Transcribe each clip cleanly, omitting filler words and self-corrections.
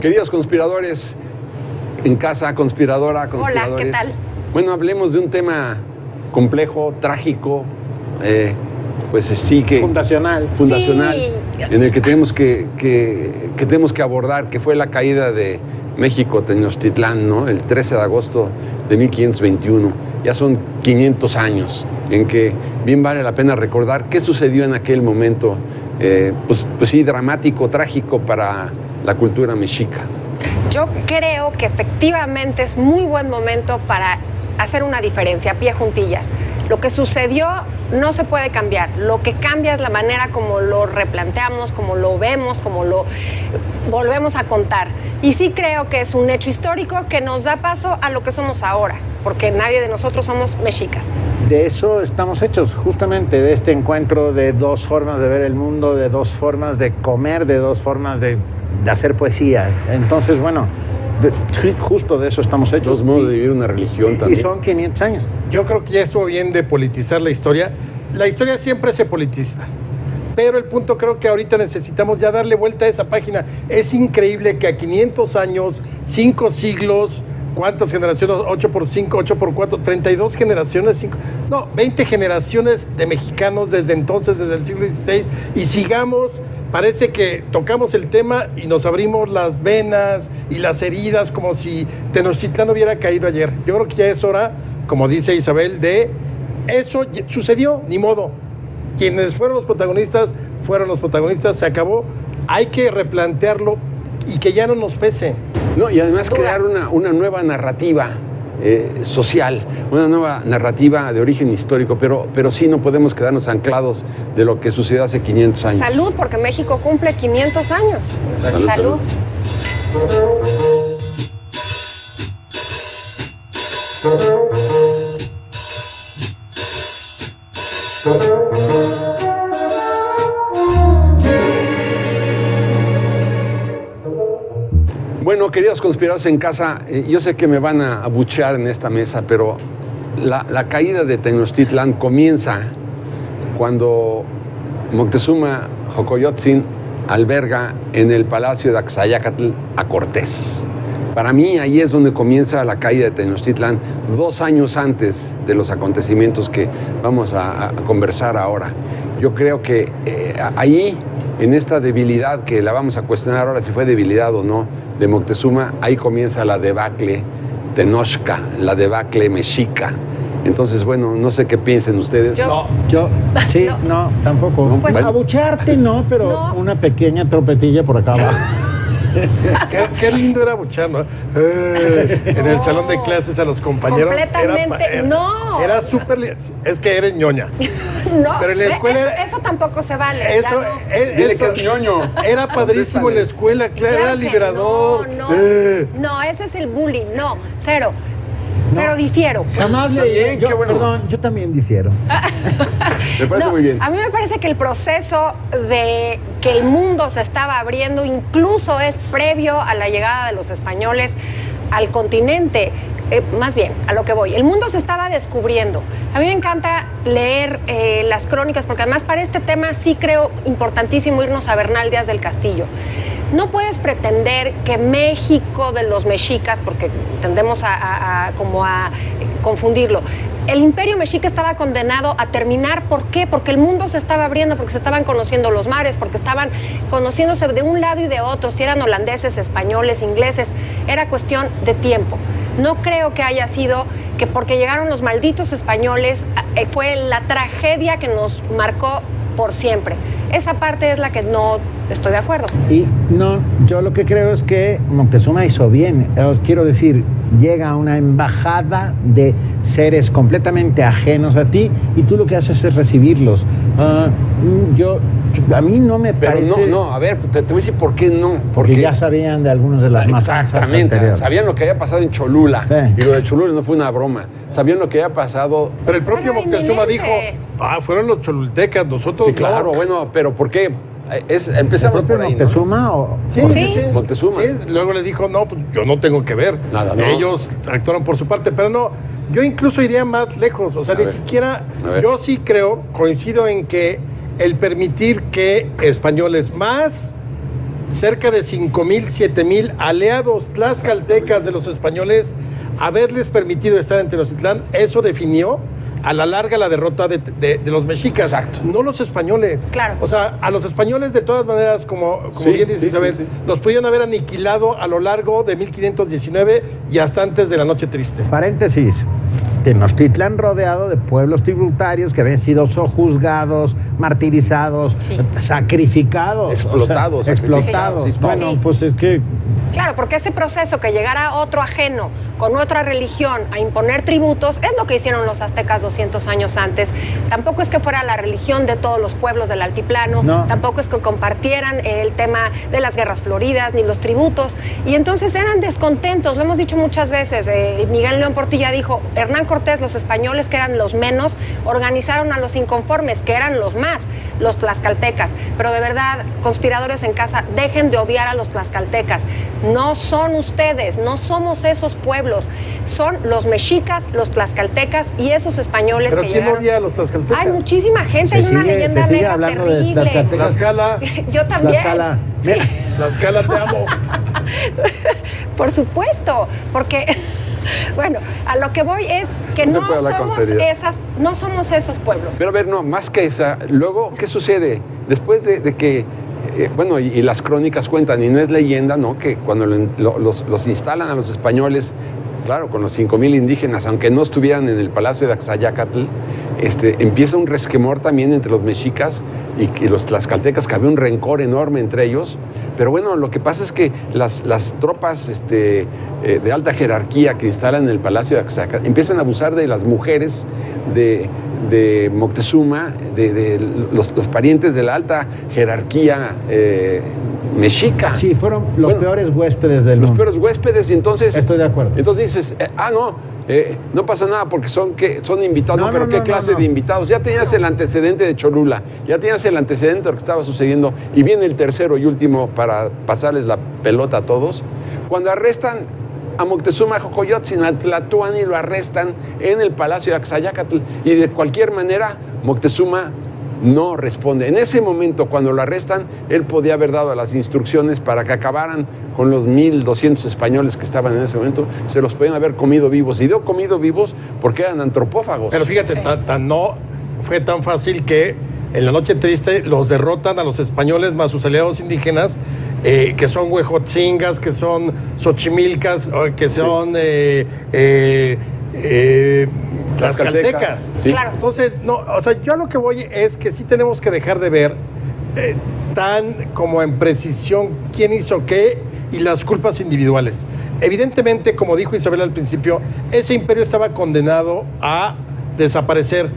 Queridos conspiradores, en casa, conspiradora, conspiradores. Hola, ¿qué tal? Bueno, hablemos de un tema complejo, trágico, pues sí que... Fundacional. Sí. En el que tenemos que tenemos que abordar, que fue la caída de México, Tenochtitlán, ¿no? El 13 de agosto de 1521. Ya son 500 años en que bien vale la pena recordar qué sucedió en aquel momento, pues sí, dramático, trágico para la cultura mexica. Yo creo que efectivamente es muy buen momento para hacer una diferencia a pie juntillas. Lo que sucedió no se puede cambiar. Lo que cambia es la manera como lo replanteamos, como lo vemos, como lo volvemos a contar. Y sí creo que es un hecho histórico que nos da paso a lo que somos ahora, porque nadie de nosotros somos mexicas. De eso estamos hechos, justamente, de este encuentro de dos formas de ver el mundo, de dos formas de comer, de dos formas de hacer poesía. Entonces, bueno, justo de eso estamos hechos. Dos modos de vivir una religión también. Y son 500 años. Yo creo que ya estuvo bien de politizar la historia. La historia siempre se politiza. Pero el punto creo que ahorita necesitamos ya darle vuelta a esa página. Es increíble que a 500 años, 5 siglos, ¿cuántas generaciones? 8 por 5, 8 por 4, 32 generaciones, 20 generaciones de mexicanos desde entonces, desde el siglo XVI. Y sigamos, parece que tocamos el tema y nos abrimos las venas y las heridas como si Tenochtitlán hubiera caído ayer. Yo creo que ya es hora, como dice Isabel, de eso sucedió, ni modo. Quienes fueron los protagonistas, se acabó. Hay que replantearlo y que ya no nos pese. No, y además crear una nueva narrativa social, una nueva narrativa de origen histórico, pero sí no podemos quedarnos anclados de lo que sucedió hace 500 años. Salud, porque México cumple 500 años. Salud. Bueno, queridos conspiradores en casa, yo sé que me van a abuchear en esta mesa, pero la caída de Tenochtitlán comienza cuando Moctezuma Xocoyotzin alberga en el Palacio de Axayácatl a Cortés. Para mí, ahí es donde comienza la caída de Tenochtitlán, 2 años antes de los acontecimientos que vamos a conversar ahora. Yo creo que ahí, en esta debilidad, que la vamos a cuestionar ahora si fue debilidad o no, de Moctezuma, ahí comienza la debacle tenochca, la debacle mexica. Entonces, bueno, no sé qué piensen ustedes. Sí, no, tampoco. No, Pues, bueno. abucharte no, pero No. una pequeña tropetilla por acá abajo. Qué lindo era buchar, ¿no? En el salón de clases a los compañeros. Completamente, no. Era súper... Es que eres ñoña. No, Pero en la escuela... eso tampoco se vale. Eso, ya no. Dile que es ñoño. Era padrísimo en la escuela, claro, era Claro que liberador. No, ese es el bullying, no, cero. Pero difiero. Jamás Está bien, qué bueno. Perdón, yo también difiero. Me parece No, muy bien. A mí me parece que el proceso de que el mundo se estaba abriendo incluso es previo a la llegada de los españoles al continente. Más bien, a lo que voy. El mundo se estaba descubriendo. A mí me encanta leer las crónicas, porque además para este tema sí creo importantísimo irnos a Bernal Díaz del Castillo. No puedes pretender que México de los mexicas, porque tendemos a confundirlo, el imperio mexica estaba condenado a terminar. ¿Por qué? Porque el mundo se estaba abriendo, porque se estaban conociendo los mares, porque estaban conociéndose de un lado y de otro, si eran holandeses, españoles, ingleses. Era cuestión de tiempo. No creo que haya sido que porque llegaron los malditos españoles fue la tragedia que nos marcó por siempre. Esa parte es la que no estoy de acuerdo. Y no, yo lo que creo es que Moctezuma hizo bien. Os quiero decir, llega a una embajada de seres completamente ajenos a ti y tú lo que haces es recibirlos. A mí no me Pero parece... no, a ver, te voy a decir por qué no. Porque ya sabían de algunos de las matanzas Exactamente, anteriores. sabían lo que había pasado en Cholula. Sí. Y lo de Cholula no fue una broma. Sabían lo que había pasado. Pero el propio Pero Moctezuma dijo, inminente. fueron los cholultecas, nosotros Sí, claro, no. bueno, pero ¿por qué? ¿El Empezamos propio por ahí, ¿no? Moctezuma o...? Sí. Moctezuma. Sí, luego le dijo, no, pues yo no tengo que ver. Nada, no. Ellos actuaron por su parte, pero no, yo incluso iría más lejos. O sea, ni siquiera, yo sí creo, coincido en que el permitir que españoles más cerca de 5,000, 7,000 aliados tlaxcaltecas de los españoles, haberles permitido estar en Tenochtitlán, eso definió a la larga la derrota de los mexicas. Exacto. No los españoles. Claro. O sea, a los españoles de todas maneras, como Sí, bien dice sí, Isabel, sí. los pudieron haber aniquilado a lo largo de 1519 y hasta antes de la Noche Triste. Paréntesis. Tenochtitlán rodeado de pueblos tributarios que habían sido sojuzgados, martirizados, Sí. sacrificados. Explotados, explotados. sacrificados, sí, Bueno, sí. pues es que Claro, porque ese proceso que llegara otro ajeno con otra religión a imponer tributos es lo que hicieron los aztecas 200 años antes. Tampoco es que fuera la religión de todos los pueblos del altiplano, No. tampoco es que compartieran el tema de las guerras floridas ni los tributos. Y entonces eran descontentos, lo hemos dicho muchas veces. Miguel León Portilla dijo, Hernán Cortés, los españoles que eran los menos, organizaron a los inconformes, que eran los más, los tlaxcaltecas. Pero de verdad, conspiradores en casa, dejen de odiar a los tlaxcaltecas. No son ustedes, no somos esos pueblos. Son los mexicas, los tlaxcaltecas y esos españoles ¿Pero que quién llegaron. odia a los tlaxcaltecas? Hay muchísima gente, hay una leyenda se sigue negra hablando de terrible. tlaxcaltecas. Tlaxcala, Yo también. Tlaxcala. Sí, Mira, Tlaxcala, te amo. por supuesto, porque bueno, a lo que voy es que No se no puede hablar con somos seriedad. no somos esos pueblos. Pero a ver, no, más que esa, luego, ¿qué sucede? Después de que, bueno, y las crónicas cuentan, y no es leyenda, ¿no? Que cuando los instalan a los españoles, claro, con los 5,000 indígenas, aunque no estuvieran en el Palacio de Axayácatl, empieza un resquemor también entre los mexicas y los tlaxcaltecas, que había un rencor enorme entre ellos. Pero bueno, lo que pasa es que las tropas de alta jerarquía que instalan en el Palacio de Axayácatl empiezan a abusar de las mujeres de Moctezuma, de los parientes de la alta jerarquía mexica. sí, fueron los Bueno, peores huéspedes del Los mundo. peores huéspedes, y entonces... Estoy de acuerdo. Entonces dices, no pasa nada porque son invitados. No, No, pero no, ¿qué no, clase no. de invitados? Ya tenías el antecedente de Cholula, ya tenías el antecedente de lo que estaba sucediendo, y viene el tercero y último para pasarles la pelota a todos. Cuando arrestan a Moctezuma Xocoyotzin, a Tlatoani, lo arrestan en el Palacio de Axayácatl, y de cualquier manera Moctezuma no responde. En ese momento, cuando lo arrestan, él podía haber dado las instrucciones para que acabaran con los 1,200 españoles que estaban en ese momento. Se los podían haber comido vivos. Y dio comido vivos porque eran antropófagos. Pero fíjate, Sí. no fue tan fácil que en la Noche Triste los derrotan a los españoles más sus aliados indígenas, que son huejotzingas, que son xochimilcas, que son tlaxcaltecas. Sí. Claro. Entonces, no, o sea, yo a lo que voy es que sí tenemos que dejar de ver tan como en precisión quién hizo qué y las culpas individuales. Evidentemente, como dijo Isabel al principio, ese imperio estaba condenado a desaparecer.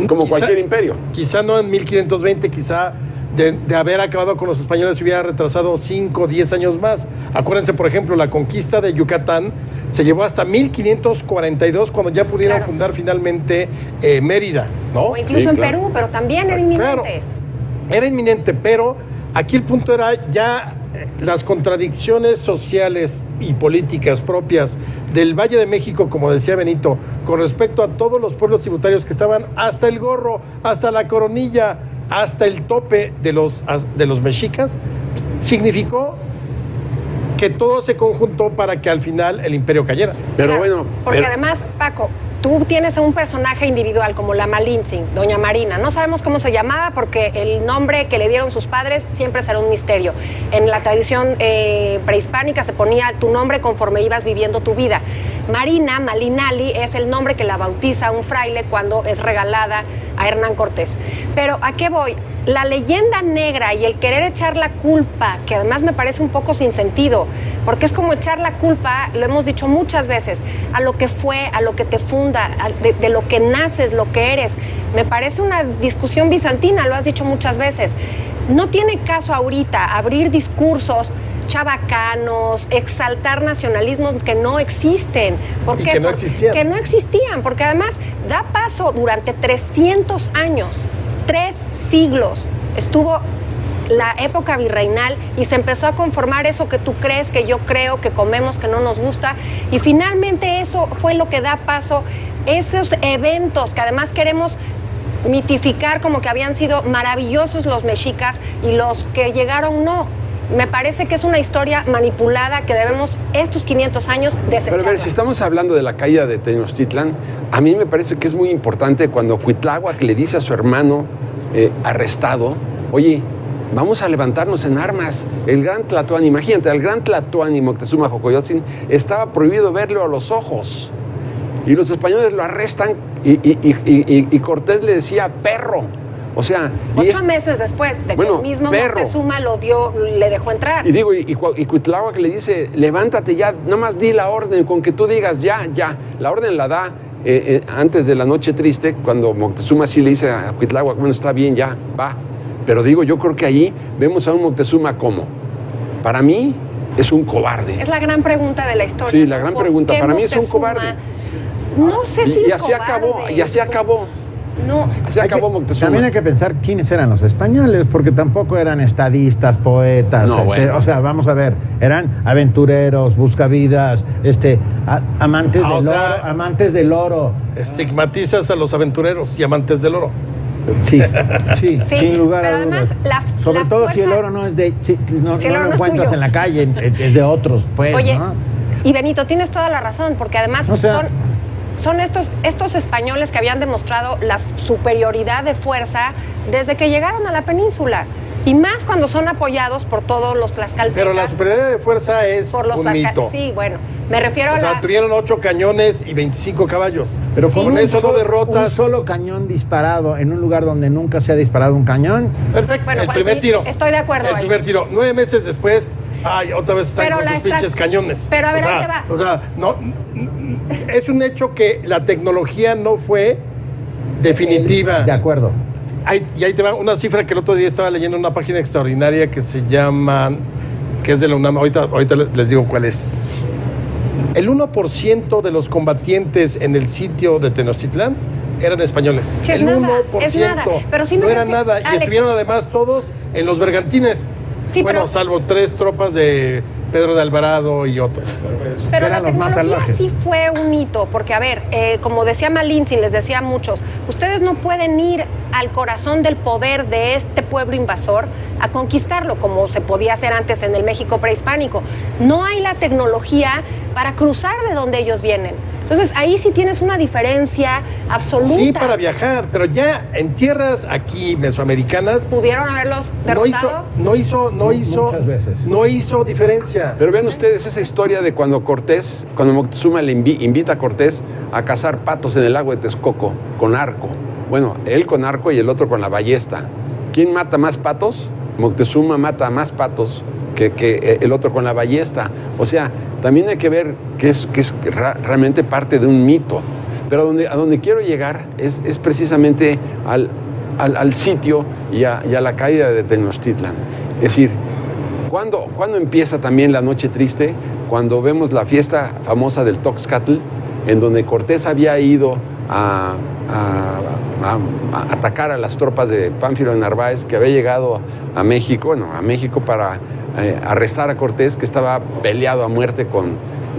Como cualquier imperio. Quizá no en 1520, quizá de haber acabado con los españoles se hubiera retrasado 5 o 10 años más. Acuérdense, por ejemplo, la conquista de Yucatán se llevó hasta 1542, cuando ya pudieron Claro. fundar finalmente Mérida, ¿no? O incluso Sí, en claro. Perú, pero también era inminente. Claro, era inminente, pero aquí el punto era ya las contradicciones sociales y políticas propias del Valle de México, como decía Benito, con respecto a todos los pueblos tributarios que estaban hasta el gorro, hasta la coronilla, hasta el tope de los mexicas, significó que todo se conjuntó para que al final el imperio cayera. Pero Claro, bueno... porque pero- además, Paco, tú tienes a un personaje individual como la Malintzin, doña Marina. No sabemos cómo se llamaba porque el nombre que le dieron sus padres siempre será un misterio. En la tradición prehispánica se ponía tu nombre conforme ibas viviendo tu vida. Marina, Malinali, es el nombre que la bautiza un fraile cuando es regalada a Hernán Cortés. Pero ¿a qué voy? La leyenda negra y el querer echar la culpa, que además me parece un poco sin sentido, porque es como echar la culpa, lo hemos dicho muchas veces, a lo que fue, a lo que te funda, de lo que naces, lo que eres. Me parece una discusión bizantina, lo has dicho muchas veces. No tiene caso ahorita abrir discursos chabacanos, exaltar nacionalismos que no existen. ¿Por Y qué? que no existían. Que no existían, porque además da paso durante 300 años, 3 siglos, estuvo la época virreinal y se empezó a conformar eso que tú crees, que yo creo, que comemos, que no nos gusta, y finalmente eso fue lo que da paso, esos eventos que además queremos mitificar como que habían sido maravillosos los mexicas y los que llegaron no. me parece que es una historia manipulada que debemos estos 500 años desecharla. Pero a ver, si estamos hablando de la caída de Tenochtitlan, a mí me parece que es muy importante cuando Cuitláhuac le dice a su hermano arrestado, oye, vamos a levantarnos en armas. El gran Tlatoani, imagínate, al gran Tlatoani Moctezuma Xocoyotzin estaba prohibido verlo a los ojos. Y los españoles lo arrestan y Cortés le decía perro. O sea... 8 meses después de que el mismo perro. Moctezuma le dejó entrar. Y digo, y Cuitláhuac le dice, levántate ya, nada más di la orden, con que tú digas ya. La orden la da antes de la noche triste, cuando Moctezuma sí le dice a Cuitláhuac, bueno, está bien, ya, va. Pero digo, yo creo que ahí vemos a un Moctezuma como, para mí, es un cobarde. Es la gran pregunta de la historia. Sí, la gran pregunta. Para mí es un cobarde. No sé si y así acabó, y así acabó. No. Así acabó Moctezuma. También hay que pensar quiénes eran los españoles, porque tampoco eran estadistas, poetas. No, bueno. O sea, vamos a ver, eran aventureros, buscavidas, amantes del oro, amantes del oro. Estigmatizas a los aventureros y amantes del oro. Sí, sin lugar a dudas. Sobre todo si el oro no es de, no lo encuentras en la calle, es de otros, pues. Oye, ¿no? Y Benito, tienes toda la razón, porque además son estos españoles que habían demostrado la superioridad de fuerza desde que llegaron a la península. Y más cuando son apoyados por todos los tlaxcaltecas. Pero la superioridad de fuerza es por los un mito. Sí, bueno, me refiero o sea, tuvieron 8 cañones y 25 caballos. Pero Sí. con eso no derrotas. un solo cañón disparado en un lugar donde nunca se ha disparado un cañón. Perfecto, Bueno, el primer tiro. estoy de acuerdo El ahí. primer tiro. 9 meses después, otra vez están Pero con la sus pinches cañones. Pero a ver, ahí te va. O sea, no, es un hecho que la tecnología no fue definitiva. De acuerdo. Y ahí te va una cifra que el otro día estaba leyendo en una página extraordinaria que se llama, que es de la UNAM, ahorita les digo cuál es. El 1% de los combatientes en el sitio de Tenochtitlán eran españoles. Sí, es el nada, 1%. es nada. Pero sí me no era refiero- nada. Y Alex. estuvieron además todos en los bergantines. Sí, bueno, pero- salvo 3 tropas de Pedro de Alvarado y otros. Pero la eran los más tecnología salvajes. sí fue un hito, porque a ver, como decía Malintzin, les decía a muchos, ustedes no pueden ir al corazón del poder de este pueblo invasor a conquistarlo, como se podía hacer antes en el México prehispánico. No hay la tecnología para cruzar de donde ellos vienen. Entonces ahí sí tienes una diferencia absoluta. Sí, para viajar, pero ya en tierras aquí mesoamericanas ¿Pudieron haberlos derrotado? no hizo Muchas veces. no hizo diferencia. Pero vean ustedes esa historia de cuando Moctezuma le invita a Cortés a cazar patos en el lago de Texcoco con arco. Bueno, él con arco y el otro con la ballesta. ¿Quién mata más patos? Moctezuma mata más patos que el otro con la ballesta. O sea, también hay que ver que es realmente parte de un mito. Pero a donde quiero llegar es precisamente al sitio y a la caída de Tenochtitlan. Es decir, ¿cuándo empieza también la noche triste? Cuando vemos la fiesta famosa del Toxcatl, en donde Cortés había ido a atacar a las tropas de Pánfilo de Narváez, que había llegado a México, para arrestar a Cortés, que estaba peleado a muerte con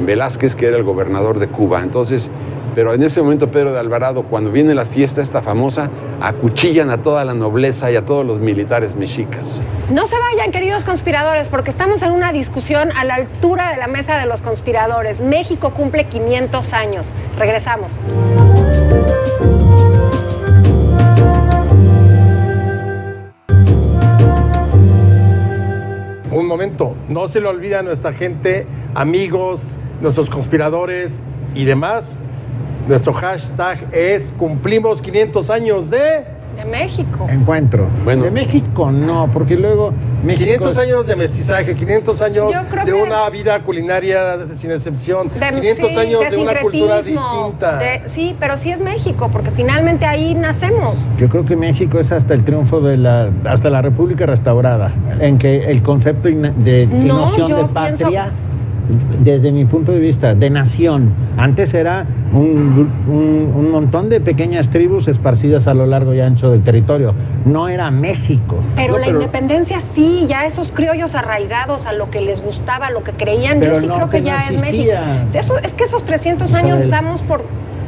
Velázquez, que era el gobernador de Cuba. Entonces, pero en ese momento Pedro de Alvarado, cuando viene la fiesta esta famosa, acuchillan a toda la nobleza y a todos los militares mexicas. No se vayan, queridos conspiradores, porque estamos en una discusión a la altura de la mesa de los conspiradores. México cumple 500 años. Regresamos. Un momento, no se le olvida a nuestra gente, amigos, nuestros conspiradores y demás. Nuestro hashtag es cumplimos 500 años de México. Encuentro. Bueno. De México no, porque luego México 500 años de mestizaje, 500 años Yo creo de que- una vida culinaria sin excepción, De- 500 sí, años de una cultura sincretismo, distinta. sí, pero sí es México, porque finalmente ahí nacemos. Yo creo que México es hasta el triunfo hasta la República restaurada, en que el concepto de noción yo de patria, desde mi punto de vista, de nación, antes era un montón de pequeñas tribus esparcidas a lo largo y ancho del territorio. No era México. Pero No, la pero- independencia sí, ya esos criollos arraigados a lo que les gustaba, a lo que creían, Pero yo sí no, creo que que no ya es existía. México. Eso, es que esos 300 O sea, años damos por,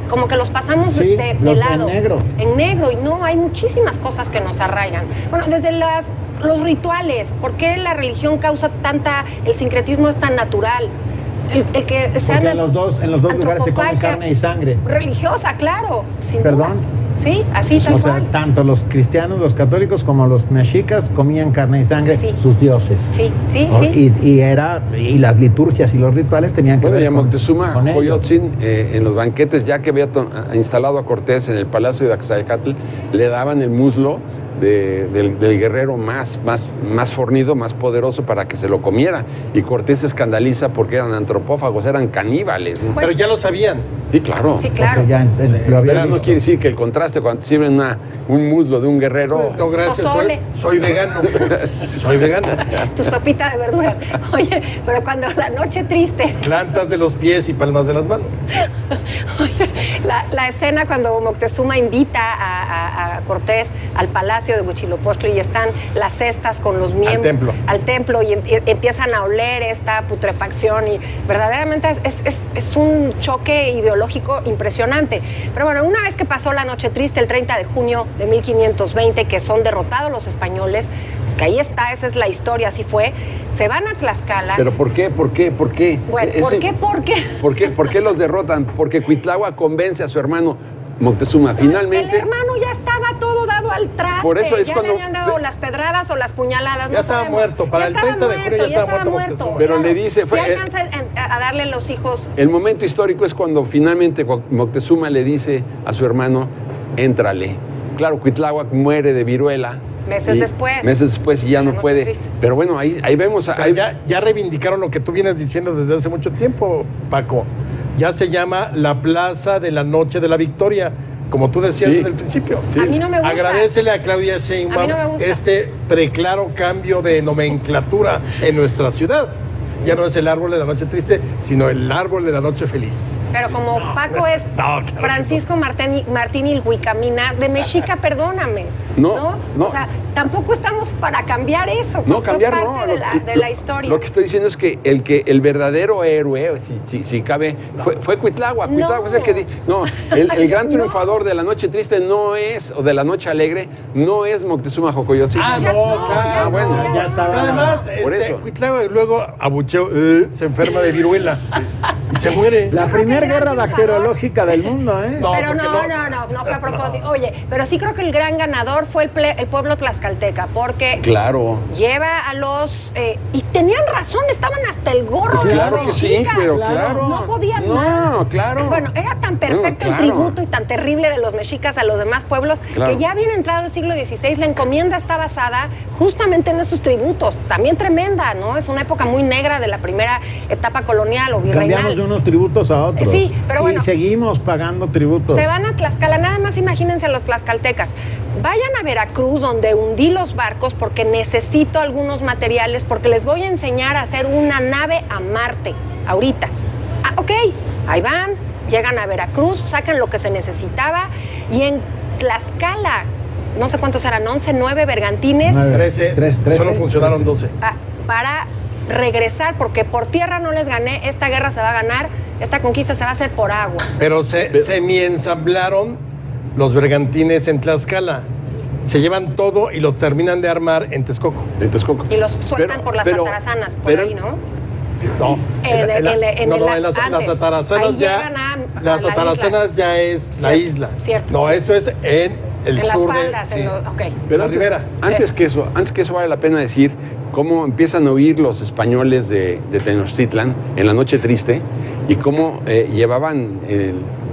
como que los pasamos Sí, de los- lado. en negro. En negro, y no, hay muchísimas cosas que nos arraigan. Bueno, desde los rituales. ¿Por qué la religión causa el sincretismo es tan natural? El que sean Porque en los dos lugares se come carne y sangre. Religiosa, claro. Sin ¿Perdón? duda. Sí, así tal cual. O sea, tanto los cristianos, los católicos, como los mexicas comían carne y sangre, Sí. sus dioses. Sí. Y las liturgias y los rituales tenían que Bueno, ver y a Moctezuma con ello. Coyotzin, en los banquetes, ya que había instalado a Cortés en el Palacio de Axayacatl, le daban el muslo del guerrero más fornido, más poderoso, para que se lo comiera. Y Cortés se escandaliza porque eran antropófagos, eran caníbales, ¿no? Pero ya lo sabían. Sí, claro. Sí, claro. Porque ya lo había Pero no visto. quiere decir que el contraste cuando te sirven un muslo de un guerrero... No, gracias. Pozole. Soy vegano. Soy vegano. Tu sopita de verduras. Oye, pero cuando la noche triste, Plantas de los pies y palmas de las manos. oye, la escena cuando Moctezuma invita a Cortés al palacio de Huitzilopochtli y están las cestas con los miembros al templo y empiezan a oler esta putrefacción, y verdaderamente es un choque ideológico impresionante. Pero bueno, una vez que pasó la noche triste, el 30 de junio de 1520, que son derrotados los españoles, que ahí está, esa es la historia, así fue, se van a Tlaxcala. ¿Pero por qué? ¿Por qué? ¿Por qué? Bueno, ¿por qué? ¿Por qué los derrotan? Porque Cuitláhuac convence a su hermano Moctezuma. Finalmente... El hermano ya estaba todo dado al traste. Por eso es ya cuando- le habían dado las pedradas o las puñaladas. Ya no estaba sabemos. muerto. Para Ya el estaba 30 de junio ya estaba muerto Moctezuma. Pero le dice, Sí fue- alcanza a darle los hijos. El momento histórico es cuando finalmente Moctezuma le dice a su hermano, éntrale. Claro, Cuitláhuac muere de viruela. Meses después. Meses después y ya La no noche puede. triste. Pero bueno, ahí vemos... Pero ahí- ya reivindicaron lo que tú vienes diciendo desde hace mucho tiempo, Paco. Ya se llama la Plaza de la Noche de la Victoria, como tú decías Sí. desde el principio. Sí. A mí no me gusta. Agradecele a Claudia A Sheinbaum mí no me gusta. este preclaro cambio de nomenclatura en nuestra ciudad. Ya no es el árbol de la noche triste, sino el árbol de la noche feliz. Pero como Paco es claro que Francisco Martín Ilhuicamina, de Mexica, perdóname. No. O sea, tampoco estamos para cambiar eso. No, fue cambiar parte no. de la historia. Lo que estoy diciendo es que el verdadero héroe, si cabe, fue Cuitláhuac. No. Cuitláhuac es el que... No, el gran No. triunfador de la noche triste no es, o de la noche alegre, no es Moctezuma Jocoyotzin. Ya no, ya bueno. no, Ya estaba. Además, Por eso. Cuitláhuac luego abucheó, se enferma de viruela y se muere. La creo que primera el gran guerra triunfador- bacteriológica del mundo, ¿eh? No, Pero porque no fue a propósito. Oye, pero sí creo que el gran ganador fue el pueblo tlaxcalteca, porque Claro. lleva a los... y tenían razón, estaban hasta el gorro Pues de claro los que sí, mexicas. pero claro. No podían No, más. claro. Bueno, era tan perfecto Bueno, el claro. tributo y tan terrible de los mexicas a los demás pueblos, Claro. que ya bien entrado el siglo XVI, la encomienda está basada justamente en esos tributos. También tremenda, ¿no? Es una época muy negra de la primera etapa colonial o virreinal. Cambiamos de unos tributos a otros. Sí, pero bueno. Y seguimos pagando tributos. Se van a Tlaxcala, nada más imagínense a los tlaxcaltecas. Vayan a Veracruz, donde hundí los barcos porque necesito algunos materiales, porque les voy a enseñar a hacer una nave a Marte, ahorita. Ah, ok, ahí van, llegan a Veracruz, sacan lo que se necesitaba y en Tlaxcala, no sé cuántos eran, 11, 9 bergantines, 13, solo funcionaron 12. para regresar, porque por tierra no les gané, esta guerra se va a ganar, esta conquista se va a hacer por agua. Pero se semi-ensamblaron los bergantines en Tlaxcala. Se llevan todo y lo terminan de armar en Texcoco. En Texcoco. Y los sueltan por las atarazanas, por ahí, ¿no? No, las antes. atarazanas Ahí ya. llegan a Las la atarazanas isla. ya es la Cierto, isla. cierto, No, cierto. esto es en el En las sur faldas, de. ok. Pero La ribera. antes Eso. que eso vale la pena decir cómo empiezan a huir los españoles de Tenochtitlan en la noche triste y cómo llevaban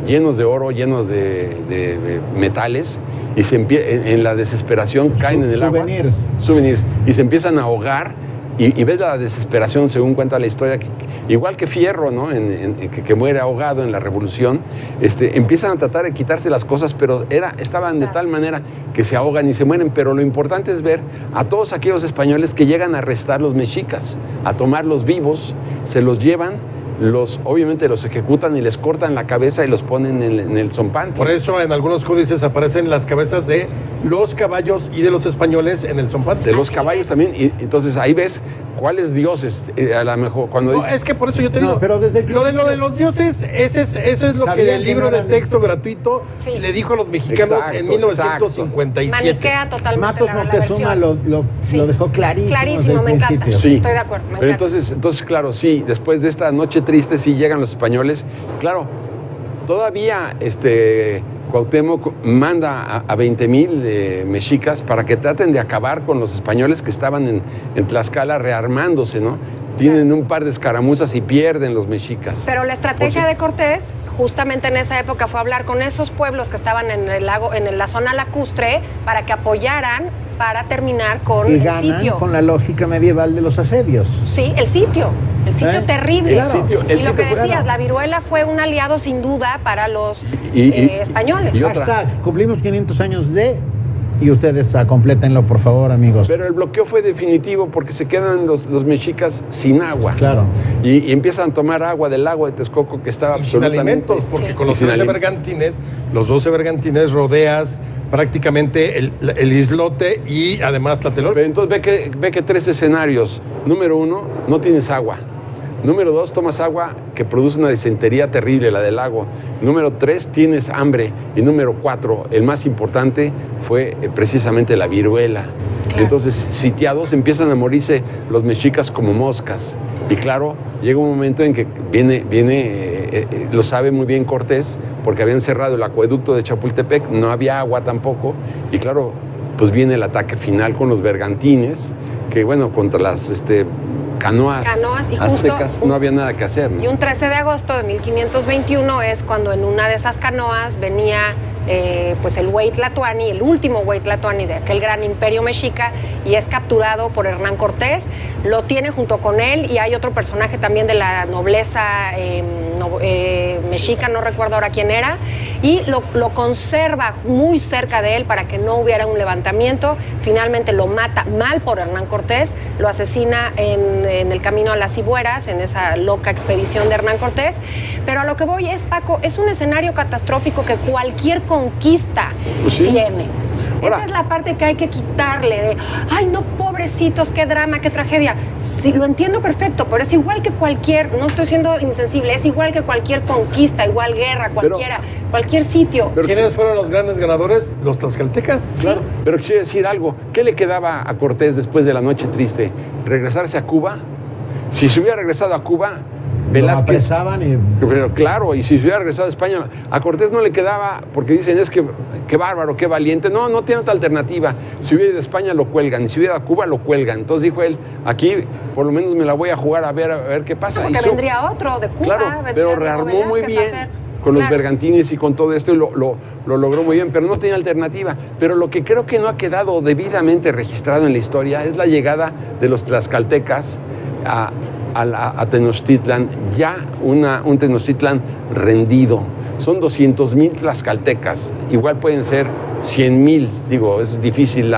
llenos de oro, llenos de metales y en la desesperación caen en el agua. Souvenirs. Y se empiezan a ahogar y ves la desesperación según cuenta la historia, igual que Fierro, ¿no? Que muere ahogado en la Revolución, empiezan a tratar de quitarse las cosas, pero estaban de tal manera que se ahogan y se mueren. Pero lo importante es ver a todos aquellos españoles que llegan a arrestar los mexicas, a tomarlos vivos, se los llevan obviamente los ejecutan y les cortan la cabeza y los ponen en el zompante. Por eso en algunos códices aparecen las cabezas de los caballos y de los españoles en el zompante. De los caballos también. Y entonces ahí ves cuáles dioses, a lo mejor cuando No, es que por eso yo te digo, pero desde lo de los dioses, eso es lo que el libro de texto gratuito le dijo a los mexicanos en 1957. Maniquea totalmente Matos la Moctezuma versión. lo dejó clarísimo. Clarísimo, me encanta. Sí. Estoy de acuerdo, me Pero encanta. entonces, claro, sí, después de esta noche triste, sí llegan los españoles. Claro, todavía Cuauhtémoc manda a 20,000 mexicas para que traten de acabar con los españoles que estaban en Tlaxcala rearmándose, ¿no? Tienen un par de escaramuzas y pierden los mexicas. Pero la estrategia de Cortés, justamente en esa época, fue hablar con esos pueblos que estaban en el lago, en la zona lacustre, para que apoyaran para terminar con Y el ganan sitio. con la lógica medieval de los asedios. Sí, el sitio terrible. El sitio y lo que fue- decías, la viruela fue un aliado sin duda para los Y- españoles. y otra. Hashtag, cumplimos 500 años de... Y ustedes complétenlo, por favor, amigos. Pero el bloqueo fue definitivo porque se quedan los mexicas sin agua. Claro. Y empiezan a tomar agua del lago de Texcoco que estaba Y sin absolutamente... alimentos, porque Sí. con los Y sin 13 alimentos. bergantines, los 12 bergantines rodeas prácticamente el islote y además Tlatelolco. Pero entonces ve que 3 escenarios. Número 1, no tienes agua. Número 2, tomas agua que produce una disentería terrible, la del lago. Número 3, tienes hambre. Y número 4, el más importante, fue precisamente la viruela. Claro. Entonces, sitiados, empiezan a morirse los mexicas como moscas. Y claro, llega un momento en que lo sabe muy bien Cortés, porque habían cerrado el acueducto de Chapultepec, no había agua tampoco. Y claro, pues viene el ataque final con los bergantines, que bueno, contra las canoas Y justo aztecas no había nada que hacer, ¿no? Y un 13 de agosto de 1521 es cuando en una de esas canoas venía pues el Güey Tlatoani, el último Güey Tlatoani de aquel gran imperio mexica, y es capturado por Hernán Cortés. Lo tiene junto con él y hay otro personaje también de la nobleza mexica, no recuerdo ahora quién era, y lo conserva muy cerca de él para que no hubiera un levantamiento. Finalmente lo mata mal por Hernán Cortés, lo asesina en el camino a las Cibueras, en esa loca expedición de Hernán Cortés. Pero a lo que voy es, Paco, es un escenario catastrófico que cualquier conquista Pues sí. tiene. Ahora- Esa es la parte que hay que quitarle de, ay, no, pobrecitos, qué drama, qué tragedia. Sí, lo entiendo perfecto, pero es igual que cualquier, no estoy siendo insensible, es igual que cualquier conquista, igual guerra, cualquier sitio. Pero- ¿Quiénes fueron los grandes ganadores? Los tlaxcaltecas. Claro, pero quisiera decir algo. ¿Qué le quedaba a Cortés después de la noche triste? ¿Regresarse a Cuba? Si se hubiera regresado a Cuba, Lo Velázquez... apresaban y... Pero claro, y si se hubiera regresado a España, a Cortés no le quedaba, porque dicen, es que qué bárbaro, qué valiente. No, no tiene otra alternativa. Si hubiera ido a España, lo cuelgan. Y si hubiera ido a Cuba, lo cuelgan. Entonces dijo él, aquí por lo menos me la voy a jugar a ver qué pasa. Porque Hizo- vendría otro de Cuba, Claro, vendría pero Diego rearmó muy Velázquez bien a hacer. con los Claro. bergantines y con todo esto y lo logró muy bien, pero no tenía alternativa. Pero lo que creo que no ha quedado debidamente registrado en la historia es la llegada de los tlaxcaltecas a Tenochtitlan, ya un Tenochtitlan rendido. Son 200,000 tlaxcaltecas, igual pueden ser 100,000, digo, es difícil,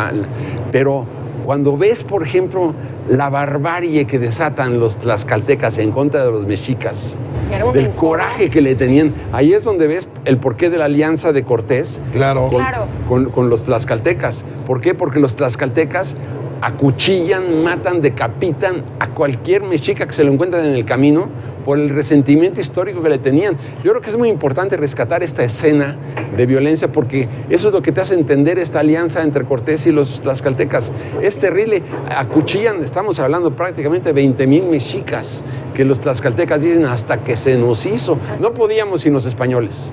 pero cuando ves, por ejemplo, la barbarie que desatan los tlaxcaltecas en contra de los mexicas, Era un del rencor. coraje que le tenían, ahí es donde ves el porqué de la alianza de Cortés Claro. Claro. con los tlaxcaltecas. ¿Por qué? Porque los tlaxcaltecas acuchillan, matan, decapitan a cualquier mexica que se lo encuentran en el camino por el resentimiento histórico que le tenían. Yo creo que es muy importante rescatar esta escena de violencia porque eso es lo que te hace entender esta alianza entre Cortés y los tlaxcaltecas. Es terrible, acuchillan, estamos hablando prácticamente de 20,000 mexicas que los tlaxcaltecas dicen hasta que se nos hizo. No podíamos sin los españoles,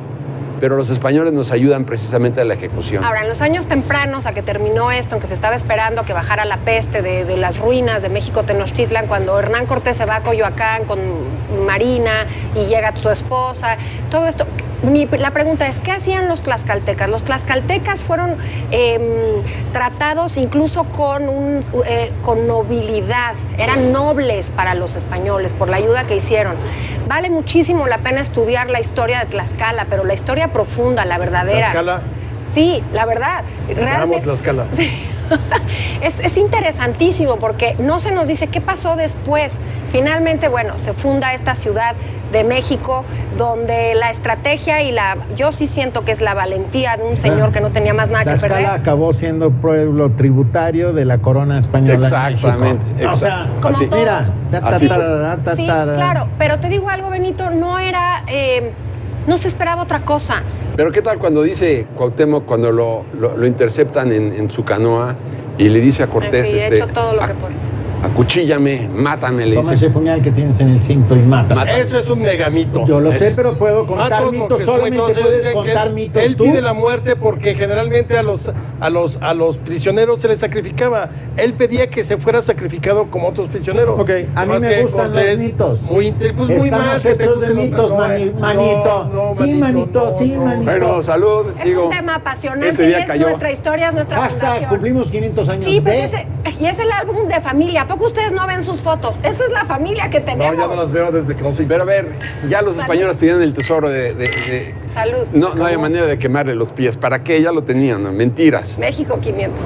pero los españoles nos ayudan precisamente a la ejecución. Ahora, en los años tempranos a que terminó esto, en que se estaba esperando a que bajara la peste de las ruinas de México Tenochtitlan, cuando Hernán Cortés se va a Coyoacán con Marina y llega su esposa, todo esto. La pregunta es, ¿qué hacían los tlaxcaltecas? Los tlaxcaltecas fueron tratados incluso con nobilidad, eran nobles para los españoles por la ayuda que hicieron. Vale muchísimo la pena estudiar la historia de Tlaxcala, pero la historia profunda, la verdadera. Tlaxcala. Sí, la verdad. Amo Tlaxcala. Sí, Es interesantísimo porque no se nos dice qué pasó después. Finalmente, bueno, se funda esta Ciudad de México, donde la estrategia y yo sí siento que es la valentía de un señor que no tenía más nada que perder. Tlaxcala acabó siendo pueblo tributario de la corona española. Exactamente. En México. O sea, como así. todos. Mira, Sí, claro, pero te digo algo, Benito, no era, no se esperaba otra cosa. Pero ¿qué tal cuando dice Cuauhtémoc, cuando lo interceptan en su canoa y le dice a Cortés, Sí, he hecho todo lo que puedo. acuchíllame, mátame, le Toma dice. ese puñal que tienes en el cinto y mata. Eso es un megamito. Yo lo sé, pero puedo contar Matos mitos. Moctezuma, Solamente entonces puedes dicen que contar mitos él tú. pide la muerte porque generalmente a los prisioneros se les sacrificaba. Él pedía que se fuera sacrificado como otros prisioneros. Ok, a mí Más me que gustan los Cortés, mitos. muy mal. Estamos que te hechos de gusten los- mitos, manito. Sí, manito, sí, manito. Bueno, salud. Es digo, un tema apasionante ese y día es cayó. nuestra historia, es nuestra Hasta fundación. cumplimos 500 años Sí, pero de... y es el álbum de familia. ¿A poco ustedes no ven sus fotos? Eso es la familia que No, tenemos. ya no las veo desde que no soy. Pero a ver, ya los españoles tenían el tesoro de Salud. no había manera de quemarle los pies. ¿Para qué? Ya lo tenían, ¿no? Mentiras. México 500.